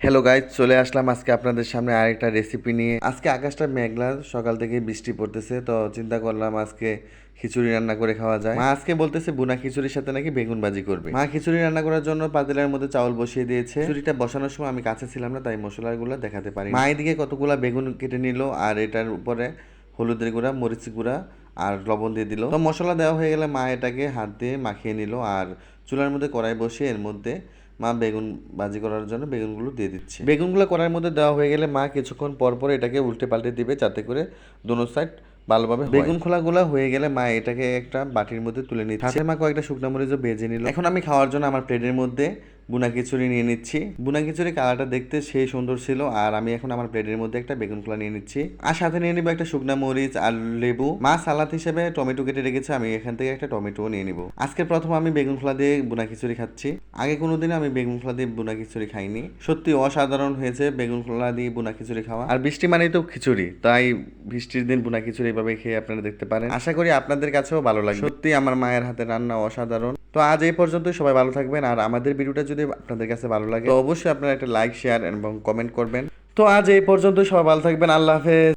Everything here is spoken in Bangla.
হ্যালো গাইজ, চলে আসলাম আজকে আপনাদের সামনে আরেকটা রেসিপি নিয়ে। আজকে আকাশটা মেঘলা, সকাল থেকে বৃষ্টি পড়তেছে, তো চিন্তা করলাম আজকে খিচুড়ি রান্না করে খাওয়া যায়। মা আজকে বলতেছে বুনা খিচুড়ির সাথে নাকি বেগুন ভাজি করবে। মা খিচুড়ি রান্না করার জন্য পাতিলের মধ্যে চাউল বসিয়ে দিয়েছে। খিচুড়িটা বসানোর সময় আমি কাছে ছিলাম না, তাই মশলাগুলো দেখাতে পারি। মা এদিকে কতগুলা বেগুন কেটে নিল আর এটার উপরে হলুদের গুঁড়া, মরিচ গুঁড়া আর লবণ দিয়ে দিল। তো মশলা দেওয়া হয়ে গেলে মা এটাকে হাত দিয়ে মাখিয়ে নিল আর চুলার মধ্যে কড়াই বসিয়ে এর মধ্যে মা বেগুন ভাজি করার জন্য বেগুনগুলো দিয়ে দিচ্ছে। বেগুনগুলো কড়াইয়ের মধ্যে দেওয়া হয়ে গেলে মা কিছুক্ষণ পর পর এটাকে উল্টে পাল্টে দিবে, যাতে করে দোনো সাইড ভালোভাবে হয়। বেগুন খোলাগুলা হয়ে গেলে মা এটাকে একটা বাটির মধ্যে তুলে নিচ্ছে। সাথে মা কয়েকটা শুকনো মরিচও ভেজে নিল। এখন আমি খাওয়ার জন্য আমার প্লেটের মধ্যে বুনা খিচুড়ি নিয়ে নিচ্ছি। বুনা খিচুড়ি কালারটা দেখতে সেই সুন্দর ছিল। আর আমি এখন আমার প্লেটের মধ্যে একটা বেগুন খোলা নিয়ে নিচ্ছি, আর সাথে নিয়ে নিবো একটা শুকনা মরিচ আর লেবু। মা সালাদ হিসেবে টমেটো কেটে রেখেছে, আমি এখান থেকে একটা টমেটো নিয়ে নিব। আজকে প্রথম আমি বেগুন খোলা দিয়ে বুনা খিচুড়ি খাচ্ছি। আগে কোনোদিন আমি বেগুন খোলা দিয়ে বুনা খিচুড়ি খাইনি। সত্যি অসাধারণ হয়েছে বেগুন খোলা দিয়ে বুনা খিচুড়ি খাওয়া। আর বৃষ্টি মানেই তো খিচুড়ি, তাই বৃষ্টির দিন বুনা খিচুড়ি এভাবে খেয়ে আপনারা দেখতে পারেন। আশা করি আপনাদের কাছেও ভালো লাগবে। সত্যি আমার মায়ের হাতে রান্না অসাধারণ। তো আজ এই পর্যন্তই, সবাই ভালো থাকবেন। আর আমাদের ভিডিওটা যদি আপনাদের কাছে ভালো লাগে তো অবশ্যই আপনারা একটা লাইক, শেয়ার এবং কমেন্ট করবেন। তো আজ এই পর্যন্তই, সবাই ভালো থাকবেন। আল্লাহ হাফেজ।